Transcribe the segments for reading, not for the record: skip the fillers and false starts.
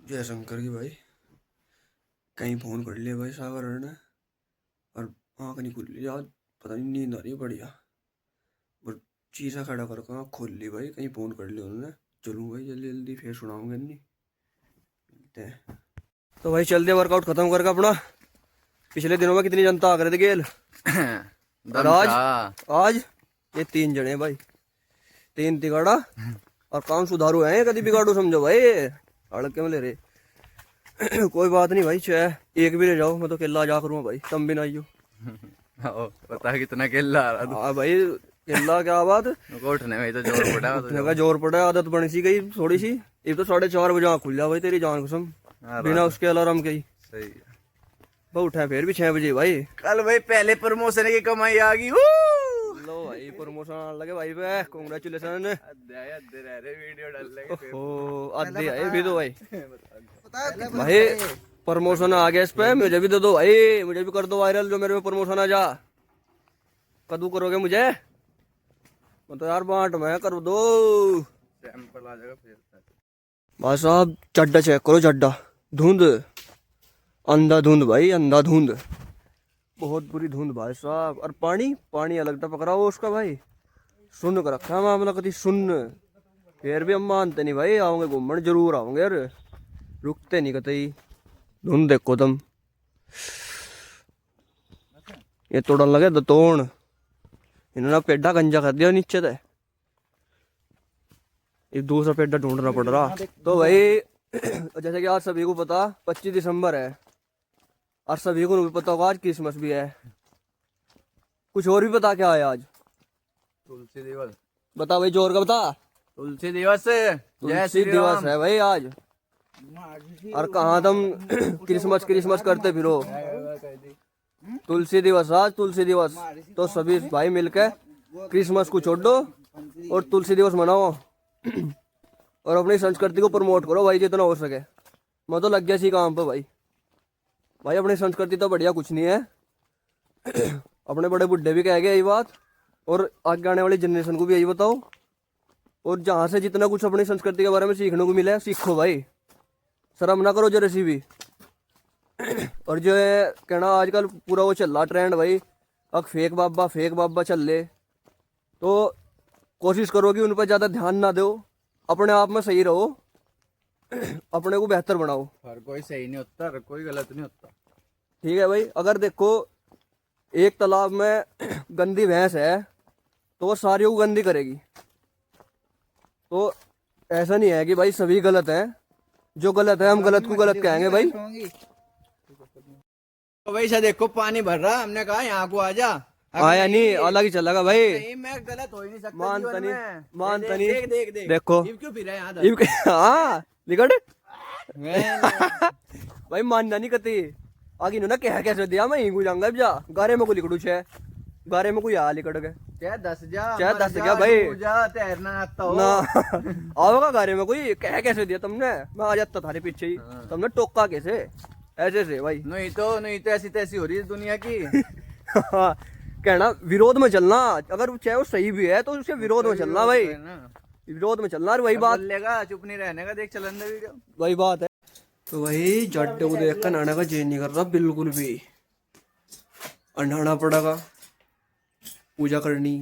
जयशंकर की भाई कहीं फोन कर लिया भाई सागर ने। और आँख नहीं खुल रही आज, पता नहीं नींद आ रही है बढ़िया। और चीज़ा खड़ा करके आँख खोल ली भाई, कहीं फोन कर लिया उन्होंने। चलूँ भाई जल्दी जल्दी, फिर सुनाऊंगे नहीं मिलते हैं। तो भाई चल दे वर्कआउट खत्म करके अपना। पिछले दिनों में कितनी जनता आ रही थी गेल और आज आज ये 3 जने भाई, 3 तिगाड़ा और काम सुधारू है, कभी बिगाड़ू समझो भाई, अड़के में ले रहे। कोई बात नहीं भाई, चाहे एक भी ले जाओ, मैं तो केला जा करूँगा भाई, तुम भी ना आइयो। पता है कितना केला आ रहा। हाँ भाई केला क्या बात, उठने में तो जोर पड़ा, उठने का जोर पड़ा, आदत बनी सी गई थोड़ी सी। ये तो 4:30 बजे आँख खुल जा भाई, तेरी जान कसम, बिना उसके अलार्म के ही। सही है। वो उठा फिर भी 6 बजे भाई। कल भाई पहले प्रमोशन की कमाई आ गई। लो भाई प्रमोशन आने लगे भाई पे, कांग्रेचुलेशन। वीडियो डाल लगे ओ आधे आए भी दो भाई। भाई प्रमोशन आ गया इस पे, मुझे भी दे दो भाई, मुझे भी कर दो वायरल, जो मेरे पे प्रमोशन आ जा। कदू करोगे मुझे, मतलब यार बांट मैं कर दो। सैंपल आ जाएगा फिर। भाई साहब चड्डा चेक करो, चड्डा धुंध, अंधाधुंध भाई, अंधाधुंध, बहुत बुरी धुंध भाई साहब। और पानी पानी अलग था पकड़ा हो उसका भाई, सुन कर रखा है मामला कभी सुन। फिर भी हम मानते नहीं भाई, आओगे घूमन जरूर आओगे यार, रुकते नहीं कतई। धुंध देखो तुम, ये तोड़न लगे दतोड़, इन्होंने पेडा गंजा कर दिया नीचे से, एक दूसरा पेडा ढूंढना पड़ रहा। तो भाई जैसे कि आज सभी को पता 25 दिसंबर है, और सभी को भी पता होगा आज क्रिसमस भी है। कुछ और भी पता क्या है आज? तुलसी दिवस। बता भाई, जोर का बता। तुलसी दिवस, तुलसी दिवस है भाई आज। और कहाँ तुम क्रिसमस क्रिसमस करते फिरो, तुलसी दिवस आज, तुलसी दिवस। तो सभी भाई मिलकर क्रिसमस को छोड़ दो और तुलसी दिवस मनाओ, और अपनी संस्कृति को प्रमोट करो भाई जितना हो सके। मैं तो लग गया सी काम पे भाई। भाई अपनी संस्कृति तो बढ़िया कुछ नहीं है, अपने बड़े बुड्ढे भी कह गए यही बात, और आगे आने वाली जनरेशन को भी यही बताओ। और जहाँ से जितना कुछ अपनी संस्कृति के बारे में सीखने को मिले सीखो भाई, शर्म ना करो जरा सी भी। और जो है कहना आजकल पूरा वो चल रहा ट्रेंड भाई, अब फेक बाबा चल ले, तो कोशिश करो कि उन पर ज़्यादा ध्यान ना दो, अपने आप में सही रहो, अपने को बेहतर बनाओ। हर कोई सही नहीं होता, हर कोई गलत नहीं होता। ठीक है भाई, अगर देखो एक तालाब में गंदी भैंस है तो वो सारियों को गंदी करेगी। तो ऐसा नहीं है कि भाई सभी गलत हैं, जो गलत है हम गलत को गलत कहेंगे भाई। तो भाई सा देखो पानी भर रहा, हमने कहा यहाँ को आ जा, आया नहीं, अलग ही चलेगा भाई। नहीं मैं गलत हो ही नहीं सकता, मानता नहीं, मानता नहीं। देख देख देख देखो क्यों फिर यहाँ हाँ निकट भाई, मानना नहीं कती आगे इन्होंने कह कैसे दिया, मैं ही जाऊंगा जा गारे में को लिखड़ू छे, गारे में कोई आ लिकड़ के चाहे 10 क्या भाई, तैरना आता हो ना आओगा गारे में कोई, कह कैसे दिया तुमने, मैं आ जाता थारे पीछे ही। तुमने टोका कैसे ऐसे से भाई? नहीं तो ऐसी तैसी हो रही है दुनिया की। कहना विरोध में चलना, अगर चाहे वो सही भी है तो उसके विरोध में चलना भाई, विरोध में चलना। वही बात लेगा, चुप नहीं रहने का, देख चलन दे वीडियो, वही बात है। तो भाई जड्डे को देख कर नहाने का जी नहीं कर रहा बिल्कुल भी, और नहाना पड़ेगा, पूजा करनी,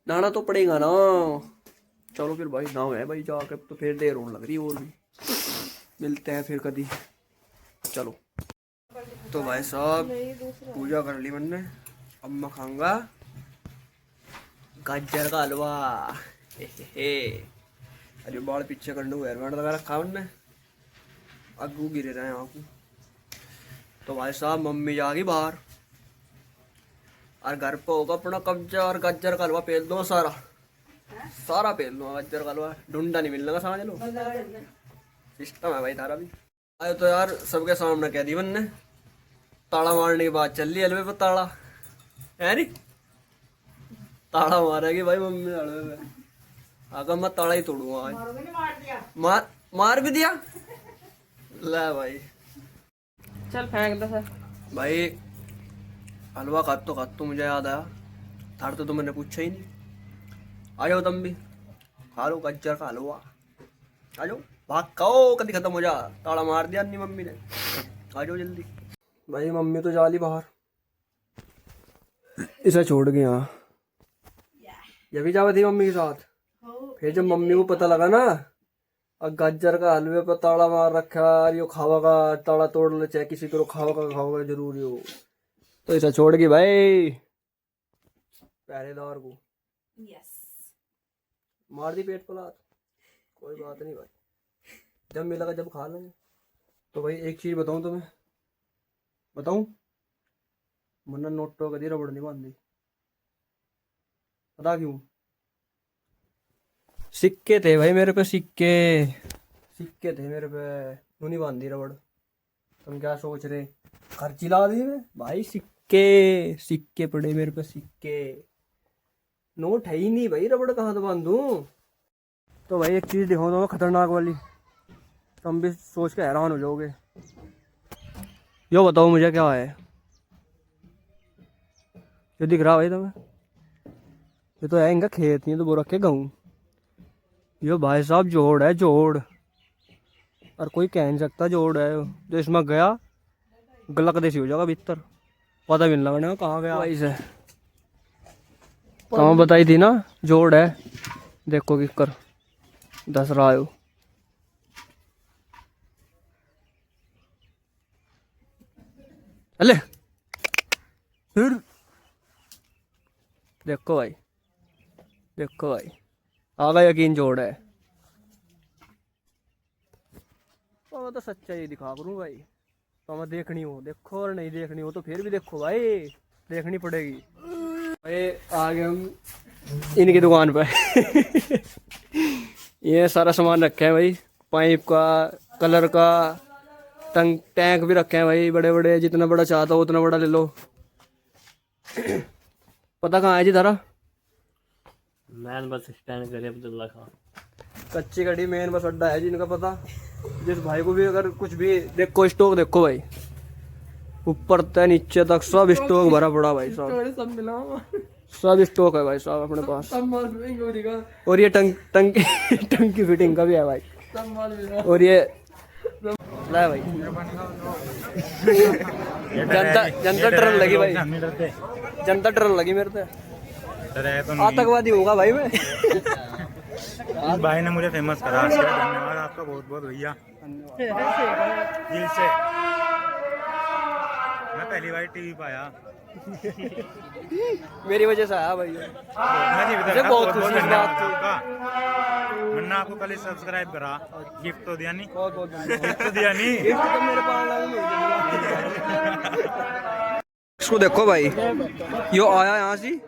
नहाना तो पड़ेगा ना। चलो फिर भाई नाव है भाई जाके, तो फिर देर होने लग रही है, और भी मिलते हैं फिर कभी, चलो। तो भाई साहब पूजा कर ली मैंने, अब मैं खाऊंगा गाजर का हलवा। अरे बाल पीछे करने को हेयरबैंड लगा रखा मैंने, अगू गिरे रहे हैं आपको। तो भाई साहब मम्मी जागी बाहर, और घर पे होगा अपना कब्जा, और गाजर का हलवा पेल दो, सारा पेल दो गाजर का हलवा, ढूंढा नहीं मिलने का, समझ लो सिस्टम है भाई तारा भी। आयो तो यार सबके सामने कह दी मैंने, ताला मारने की बात चल रही है हलवे पर, ताला है नहीं, ताला मारेगी भाई मम्मी हलवे में, अगर मैं ताला ही तोड़ूंगा आज। मार भी दिया ले भाई, चल फेंक दे सर भाई। हलवा खा तो मुझे याद आया, थार तो मैंने पूछा ही नहीं। आ जाओ तुम भी खा लो गाजर का हलवा, आ जाओ। भाग खाओ कभी खत्म हो जा। ताला मार दिया अन्नी मम्मी ने। आ जाओ जल्दी। भाई मम्मी तो जा ली बाहर, इसे छोड़ के यहाँ। ये भी जावा थी मम्मी के साथ। फिर जब मम्मी को पता लगा ना और गाजर का हलवे पर ताला मार रखा, यो खावा का ताला तोड़ ले, चाहे किसी को खावा का जरूरी हो, तो इसे छोड़ गई भाई पहरेदार को। मार दी पेट पलाट, कोई बात नहीं भाई, जब मिलेगा जब खा लेंगे। तो भाई एक चीज बताऊं तुम्हें, बताऊं, वरना नोटों कदी रबड़ नहीं बांधी। पता क्यों? सिक्के थे भाई मेरे पे, सिक्के थे मेरे पे, क्यों नहीं बांधी रबड़? तुम क्या सोच रहे खर्ची ला दी मैं? भाई सिक्के पड़े मेरे पे, सिक्के। नोट है ही नहीं भाई, रबड़ कहाँ से बांधूं? तो भाई एक चीज दिखाऊं तो खतरनाक वाली, तुम भी सोच के हैरान हो जाओगे। यो बताओ मुझे क्या है ये दिख रहा भाई तुम्हें? ये तो है इनका खेत, नहीं तो वो रखे गाँव। यो भाई साहब जोड़ है, जोड़, और कोई कह नहीं सकता जोड़ है। जो इसमें गया गलक देसी हो जाएगा भीतर, पता भी नहीं लगने कहाँ गया भाई से। कहाँ बताई थी ना जोड़ है, देखो किस कर दस रहा है। अले फिर देखो भाई, देखो भाई, आगा यकीन जोड़ है। तो मैं तो सच्चाई दिखा करूँ भाई, तो मैं देखनी हो देखो, और नहीं देखनी हो तो फिर भी देखो भाई, देखनी पड़ेगी भाई। आगे हम इनकी दुकान पर ये सारा सामान रखे हैं भाई, पाइप का, कलर का, टैंक भी रखे हैं भाई, बड़े बड़े, जितना बड़ा चाहता हो उतना बड़ा ले लो। पता कहाँ है जी तारा? मैन बस स्टैंड करे अब्दुल्ला खान, कच्ची कड़ी मेन बस अड्डा है जिनका पता। जिस भाई को भी अगर कुछ भी देखो, स्टॉक देखो भाई, ऊपर तक नीचे तक सब स्टॉक भरा पड़ा भाई साहब, सब स्टॉक है भाई साहब अपने पास। और ये टंकी फिटिंग का भी है भाई, और ये ला भाई जनता डरन लगी भाई, जनता डरन लगी मेरे से। आतंकवादी होगा भाई मैं। इस भाई ने मुझे फेमस करा, इसके लिए धन्यवाद आपका बहुत बहुत भैया, दिल से। मैं पहली बार टीवी पे आया, मेरी वजह से आया भाई। मुझे बहुत खुशी इस बात की। मैंने आपको कल सब्सक्राइब करा, गिफ्ट तो दिया नहीं, बहुत बहुत गिफ्ट तो दिया नहीं। मेरे इसको देखो भाई, यो आया यहाँ से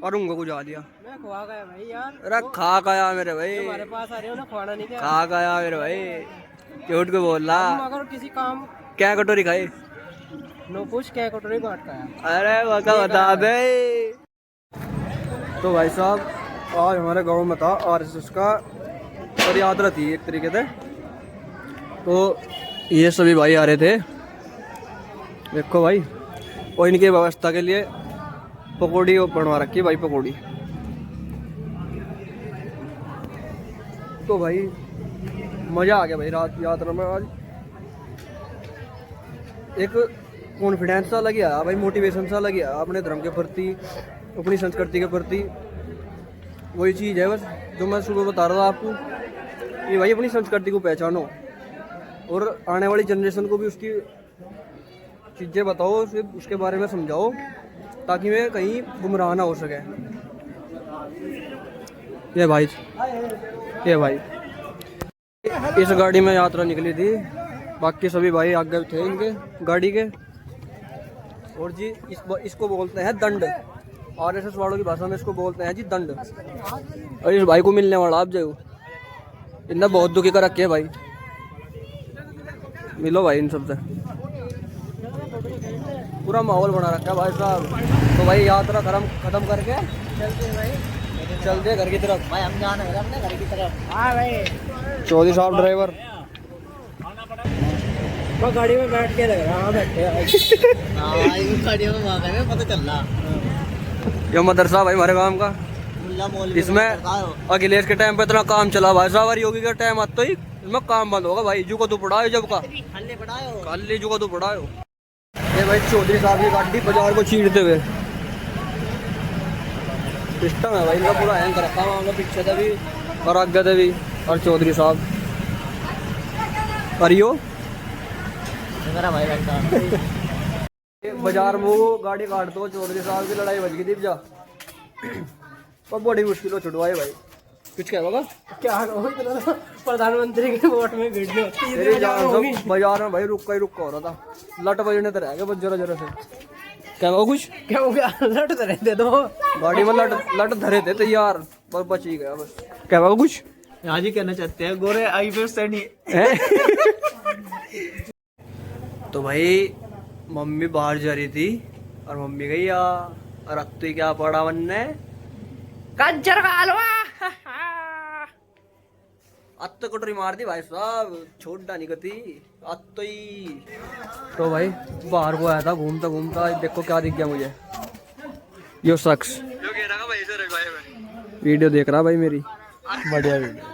और उनको को जा दिया। मैं खवा गया भाई यार। अरे खा गया मेरे भाई, हमारे पास आ रहे हो ना, खवाना नहीं क्या? खा गया मेरे भाई, क्यूट को बोल रहा। अगर किसी काम क्या कटोरी खाई? नो पूछ क्या कटोरी बांट का है। अरे बता दे। तो भाई साहब आज हमारे गांव में था आरएसएस का और यात्रा थी एक तरीके से, तो ये सभी भाई आ रहे थे। देखो भाई, और इनकी व्यवस्था के लिए पकौड़ी बनवा रखी है भाई, पकौड़ी। तो भाई मज़ा आ गया भाई रात यात्रा में। आज एक कॉन्फिडेंस सा लग गया भाई, मोटिवेशन सा लग गया अपने धर्म के प्रति, अपनी संस्कृति के प्रति। वही चीज़ है बस जो मैं सुबह बता रहा था आपको, कि भाई अपनी संस्कृति को पहचानो और आने वाली जनरेशन को भी उसकी चीज़ें बताओ, उसके बारे में समझाओ, ताकि वे कहीं गुमराह ना हो सके। ये भाई इस गाड़ी में यात्रा निकली थी, बाकी सभी भाई आगे थे इनके गाड़ी के। और जी इसको बोलते हैं दंड, आरएसएस वालों की भाषा में इसको बोलते हैं जी दंड। और इस भाई को मिलने वाला आप जो इतना बहुत दुखी कर रखे है भाई, मिलो भाई इन सबसे। पूरा माहौल बना रखा है भाई साहब। तो भाई यात्रा खत्म करके चलते हैं घर की तरफ। भाई हम जाना है अपने घर की तरफ। हाँ भाई, चौधरी साहब ड्राइवर वो गाड़ी में बैठ के लग रहा बैठे गाड़ी में पता चल रहा। ये मदरसा भाई हमारे गांव का, इसमें अखिलेश के टाइम पे इतना काम चला भाई साहब, और योगी का टाइम आता ही इसमें काम बंद होगा भाई, जू को तू पढ़ायो जब का हल्ले बढ़ाओ। खाली जू को तू पढ़ायो। ये भाई चौधरी साहब की गाड़ी बाजार को चीरते हुए सिस्टम है भाई इनका पूरा हैंग कर रखा है, वहाँ पीछे से भी और आगे से भी। और चौधरी साहब करियो मेरा भाई लगता बाजार में वो गाड़ी काट दो, चौधरी साहब की लड़ाई बच गई थी जा। और बड़ी मुश्किल हो छुटवाए भाई, कुछ कह होगा क्या हो इतना प्रधानमंत्री के वोट में वीडियो तेरी जान सब बाजार में भाई रुका ही रुका हो रहा था, लट बजने तो रह गए बस जरा जरा से। क्या हुआ कुछ क्या हो गया? लट तो रहते दो गाड़ी में लट धरे थे तैयार पर बच ही गया बस। क्या हुआ कुछ आज ही कहना चाहते हैं गोरे आई फिर से नहीं। तो भाई मम्मी बाहर जा रही थी और मम्मी गई और अब तो क्या पड़ा मन ने कंजर का हलवा। अब तो कटोरी मार दी भाई साहब, छोटा नहीं करती अब तो ही। तो भाई बाहर को आया था घूमता घूमता, देखो क्या दिख गया मुझे, यो शख्स वीडियो देख रहा भाई मेरी, बढ़िया वीडियो,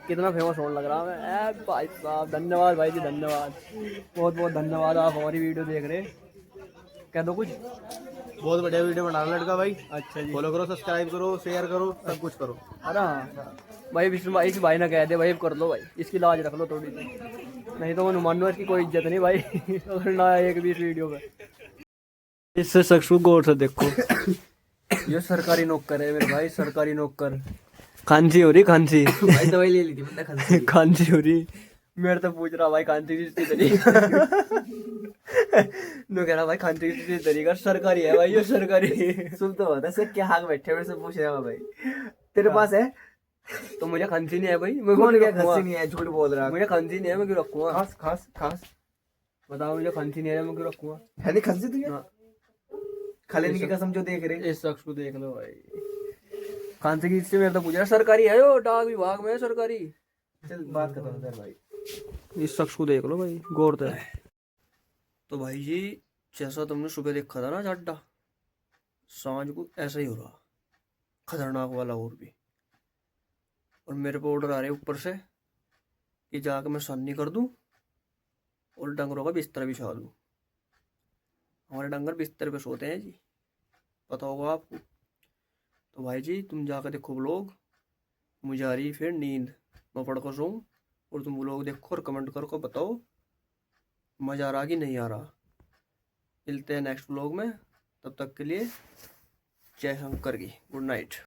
कितना फेमस होने लग रहा है भाई साहब। धन्यवाद भाई जी, धन्यवाद, बहुत बहुत धन्यवाद, आप हमारी वीडियो देख रहे। कह दो कुछ। बहुत बढ़िया वीडियो बना रहा लड़का भाई। अच्छा जी, फॉलो करो, सब्सक्राइब करो, शेयर करो, सब कुछ करो। अरे हाँ भाई, विष्णु भाई इस भाई ने कह दे भाई कर लो भाई, इसकी लाज रख लो थोड़ी सी, नहीं तो मैं मान लो इसकी कोई इज्जत नहीं भाई। अगर ना एक भी इस वीडियो पे। इससे शख्स को गौर से देखो, ये सरकारी नौकर है मेरे भाई, सरकारी नौकर। खांसी हो रही, खांसी भाई दवाई ले ली थी मैंने खांसी। खांसी हो रही, मेरे तो पूछ रहा भाई खांसी किस तरीके नो कह रहा भाई खांसी किस तरीका, सरकारी है भाई ये सरकारी। सुन तो होता है क्या हाथ बैठे मेरे से पूछ रहा भाई तेरे पास है तो मुझे खांसी नहीं है भाई, मैं कौन क्यों क्या रखूंगा? खांसी नहीं है, झूठ बोल रहा मुझे खांसी नहीं है, मैं क्यों रखूंगा? खास खास खास बताओ मुझे खांसी नहीं है, मैं क्यों रखूंगा? है नहीं खांसी तुझे? हाँ। खा लेने की कसम जो देख रहे। इस शख्स को देख लो भाई, खांसी की इससे मेरे तो पूछ रहा सरकारी है यो, डाक विभाग में है सरकारी। चल बात करता हूँ सर भाई। इस शख्स को देख लो भाई, गौर से। तो भाई जी जैसा तुमने सुबह देखा था ना जाड्डा, सांझ को ऐसा ही हो रहा, खतरनाक वाला और भी। और मेरे को ऑर्डर आ रहे ऊपर से कि जाकर मैं सन्नी कर दूं और डंगरों का बिस्तर बिछा दूं। हमारे डंगर बिस्तर पे सोते हैं जी, पता होगा आपको। तो भाई जी तुम जाकर देखो ब्लॉग, मुझे आ रही फिर नींद, मैं पढ़ कर सोऊं और तुम ब्लॉग देखो और कमेंट करके बताओ मज़ा आ रहा कि नहीं आ रहा। मिलते हैं नेक्स्ट ब्लॉग में, तब तक के लिए जय शंकर की, गुड नाइट।